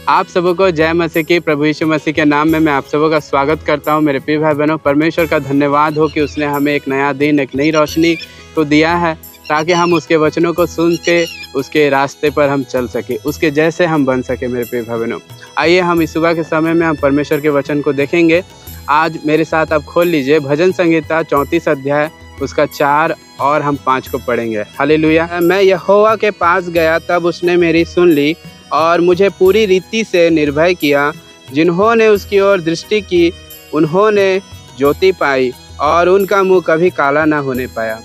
आप सबों को जय मसीह की। प्रभु यीशु मसीह के नाम में मैं आप सबों का स्वागत करता हूं। मेरे प्रिय भाई बहनों, परमेश्वर का धन्यवाद हो कि उसने हमें एक नया दिन, एक नई रोशनी को दिया है, ताकि हम उसके वचनों को सुन के उसके रास्ते पर हम चल सके, उसके जैसे हम बन सके। मेरे प्रिय भाई बहनों, आइए हम इस सुबह के समय में हम परमेश्वर के वचन को देखेंगे। आज मेरे साथ आप खोल लीजिए भजन संहिता 34 अध्याय, उसका 4 और हम 5 को पढ़ेंगे। हालेलुया। मैं यहोवा के पास गया, तब उसने मेरी सुन ली और मुझे पूरी रीति से निर्भय किया। जिन्होंने उसकी ओर दृष्टि की, उन्होंने ज्योति पाई और उनका मुंह कभी काला ना होने पाया।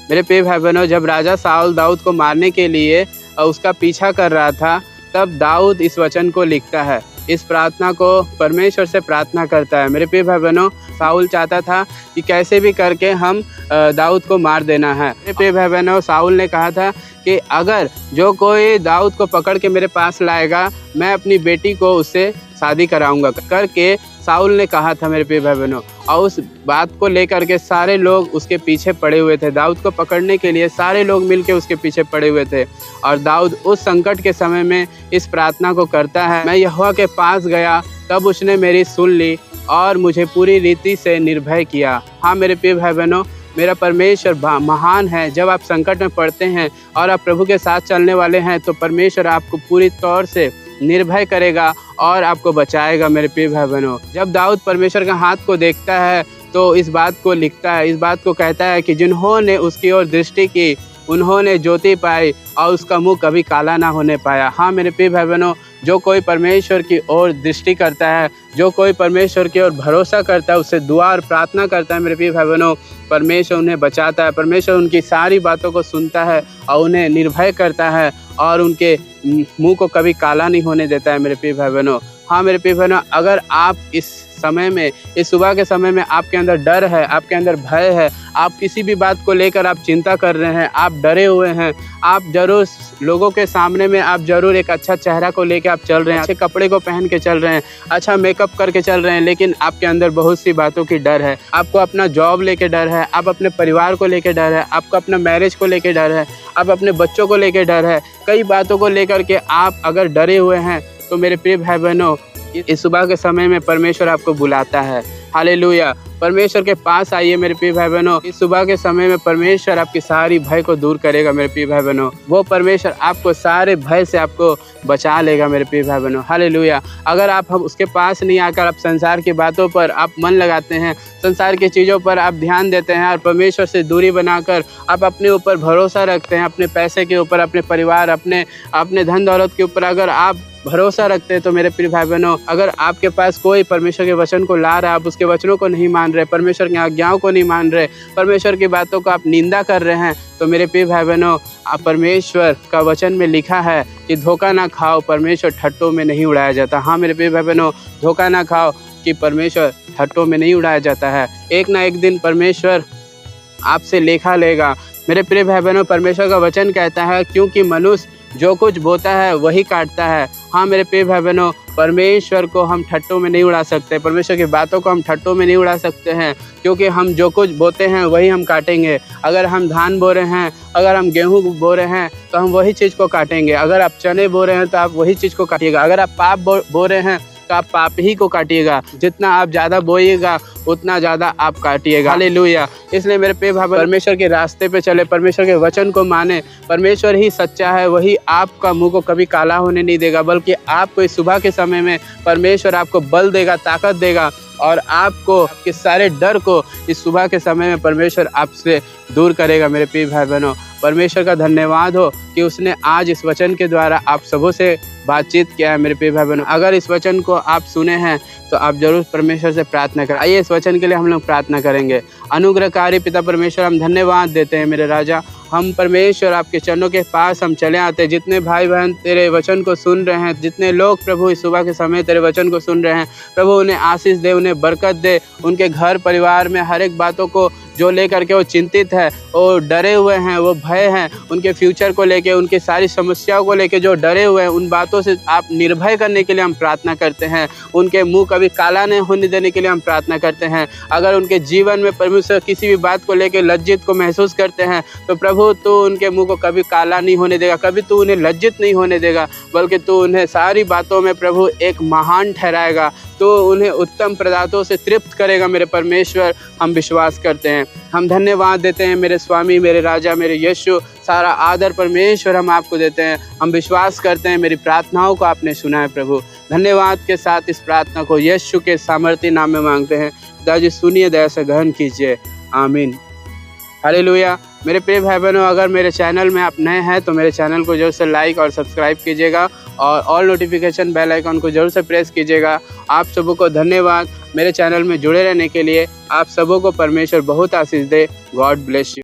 मेरे प्रिय भाई बहनों, जब राजा साउल दाऊद को मारने के लिए उसका पीछा कर रहा था, तब दाऊद इस वचन को लिखता है, इस प्रार्थना को परमेश्वर से प्रार्थना करता है। मेरे प्रिय भाई बहनों, साउल चाहता था कि कैसे भी करके हम दाऊद को मार देना है। मेरे प्रिय भाई बहनों, साउल ने कहा था कि अगर जो कोई दाऊद को पकड़ के मेरे पास लाएगा, मैं अपनी बेटी को उससे शादी कराऊंगा करके साउल ने कहा था। मेरे प्रिय भाई बहनों, और उस बात को लेकर के सारे लोग उसके पीछे पड़े हुए थे। दाऊद को पकड़ने के लिए सारे लोग मिलके उसके पीछे पड़े हुए थे। और दाऊद उस संकट के समय में इस प्रार्थना को करता है, मैं यहोवा के पास गया, तब उसने मेरी सुन ली और मुझे पूरी रीति से निर्भय किया। हाँ मेरे प्रिय भाई बहनों, मेरा परमेश्वर महान है। जब आप संकट में पड़ते हैं और आप प्रभु के साथ चलने वाले हैं, तो परमेश्वर आपको पूरी तौर से निर्भय करेगा और आपको बचाएगा। मेरे प्रिय भाई बहनों, जब दाऊद परमेश्वर का हाथ को देखता है, तो इस बात को लिखता है, इस बात को कहता है कि जिन्होंने उसकी ओर दृष्टि की, उन्होंने ज्योति पाई और उसका मुंह कभी काला ना होने पाया। हाँ मेरे प्रिय भाई बहनों, जो कोई परमेश्वर की ओर दृष्टि करता है, जो कोई परमेश्वर की ओर भरोसा करता है, उससे दुआ और प्रार्थना करता है, मेरे प्रिय भाई बहनों, परमेश्वर उन्हें बचाता है। परमेश्वर उनकी सारी बातों को सुनता है और उन्हें निर्भय करता है और उनके मुंह को कभी काला नहीं होने देता है। मेरे प्रिय भाई बहनों, हाँ मेरे प्रिय बहनों, अगर आप इस समय में, इस सुबह के समय में आपके अंदर डर है, आपके अंदर भय है, आप किसी भी बात को लेकर आप चिंता कर रहे हैं, आप डरे हुए हैं, आप जरूर लोगों के सामने में आप जरूर एक अच्छा चेहरा को लेकर आप चल रहे हैं, अच्छे कपड़े को पहन के चल रहे हैं, अच्छा मेकअप करके चल रहे हैं, लेकिन आपके अंदर बहुत सी बातों की डर है। आपको अपना जॉब लेके डर है, आप अपने परिवार को लेके डर है, आपको अपना मैरिज को लेके डर है, आप अपने बच्चों को लेके डर है, कई बातों को लेकर के आप अगर डरे हुए हैं, तो मेरे प्रिय भाई बहनों, इस सुबह के समय में परमेश्वर आपको बुलाता है। हालेलुया। परमेश्वर के पास आइए मेरे प्रिय भाई बहनों। इस सुबह के समय में परमेश्वर आपकी सारी भय को दूर करेगा। मेरे प्रिय भाई बहनों, वो परमेश्वर आपको सारे भय से आपको बचा लेगा। मेरे प्रिय भाई बहनों, हालेलुया। अगर आप हम उसके पास नहीं आकर आप संसार की बातों पर आप मन लगाते हैं, संसार की चीज़ों पर आप ध्यान देते हैं और परमेश्वर से दूरी बनाकर आप अपने ऊपर भरोसा रखते हैं, अपने पैसे के ऊपर, अपने परिवार, अपने धन दौलत के ऊपर अगर आप भरोसा रखते हैं, तो मेरे प्रिय भाई बहनों, अगर आपके पास कोई परमेश्वर के वचन को ला रहा है, आप उसके वचनों को नहीं मान रहे, परमेश्वर की आज्ञाओं को नहीं मान रहे, परमेश्वर की बातों को आप निंदा कर रहे हैं, तो मेरे प्रिय भाई बहनों, आप परमेश्वर का वचन में लिखा है कि धोखा ना खाओ, परमेश्वर ठट्टों में नहीं उड़ाया जाता। हाँ मेरे प्रिय भाई बहनों, धोखा ना खाओ कि परमेश्वर ठट्टों में नहीं उड़ाया जाता है। एक ना एक दिन परमेश्वर आपसे लेखा लेगा। मेरे प्रिय भाई बहनों, परमेश्वर का वचन कहता है, क्योंकि मनुष्य जो कुछ बोता है वही काटता है। हाँ मेरे प्रिय भाई बहनों, परमेश्वर को हम ठट्टों में नहीं उड़ा सकते, परमेश्वर की बातों को हम ठट्टों में नहीं उड़ा सकते हैं, क्योंकि हम जो कुछ बोते हैं वही हम काटेंगे। अगर हम धान बो रहे हैं, अगर हम गेहूँ बो रहे हैं, तो हम वही चीज़ को काटेंगे। अगर आप चने बो रहे हैं, तो आप वही चीज़ को काटिएगा। अगर आप पाप बो रहे हैं, तो आप पाप ही को काटिएगा। जितना आप ज़्यादा बोइएगा, उतना ज़्यादा आप काटिएगा। हालेलुया। इसलिए मेरे प्रिय भाई, परमेश्वर के रास्ते पे चले, परमेश्वर के वचन को माने। परमेश्वर ही सच्चा है, वही आपका मुंह को कभी काला होने नहीं देगा, बल्कि आपको इस सुबह के समय में परमेश्वर आपको बल देगा, ताकत देगा और आपको आपके सारे डर को इस सुबह के समय में परमेश्वर आपसे दूर करेगा। मेरे प्रिय भाई बहनों, परमेश्वर का धन्यवाद हो कि उसने आज इस वचन के द्वारा आप सबों से बातचीत किया है। मेरे प्रिय भाई बहनों, अगर इस वचन को आप सुने हैं, तो आप जरूर परमेश्वर से प्रार्थना करें। आइए इस वचन के लिए हम लोग प्रार्थना करेंगे। अनुग्रहकारी पिता परमेश्वर, हम धन्यवाद देते हैं मेरे राजा। हम परमेश्वर आपके चरणों के पास हम चले आते हैं। जितने भाई बहन तेरे वचन को सुन रहे हैं, जितने लोग प्रभु इस सुबह के समय तेरे वचन को सुन रहे हैं, प्रभु उन्हें आशीष दे, उन्हें बरकत दे, उनके घर परिवार में हर एक बातों को जो लेकर के वो चिंतित है, वो डरे हुए हैं, वो भय हैं, उनके फ्यूचर को लेके, उनकी सारी समस्याओं को लेके जो डरे हुए हैं, उन बातों से आप निर्भय करने के लिए हम प्रार्थना करते हैं। उनके मुँह कभी काला नहीं होने देने के लिए हम प्रार्थना करते हैं। अगर उनके जीवन में परमेश्वर किसी भी बात को लेके लज्जित को महसूस करते हैं, तो प्रभु तू उनके मुँह को कभी काला नहीं होने देगा, कभी तू उन्हें लज्जित नहीं होने देगा, बल्कि तू उन्हें सारी बातों में प्रभु एक महान ठहराएगा, तो उन्हें उत्तम पदार्थों से तृप्त करेगा। मेरे परमेश्वर, हम विश्वास करते हैं, हम धन्यवाद देते हैं मेरे स्वामी, मेरे राजा, मेरे यीशु। सारा आदर परमेश्वर हम आपको देते हैं। हम विश्वास करते हैं मेरी प्रार्थनाओं को आपने सुना है प्रभु। धन्यवाद के साथ इस प्रार्थना को यीशु के सामर्थ्य नाम में मांगते हैं। पिताजी सुनिए, दया से ग्रहण कीजिए, आमीन। हालेलुया। मेरे प्रिय भाई बहनों, अगर मेरे चैनल में आप नए हैं तो मेरे चैनल को जरूर से लाइक और सब्सक्राइब कीजिएगा और ऑल नोटिफिकेशन बेल आइकन को जरूर से प्रेस कीजिएगा। आप सबों को धन्यवाद मेरे चैनल में जुड़े रहने के लिए। आप सबों को परमेश्वर बहुत आशीष दे। God bless you.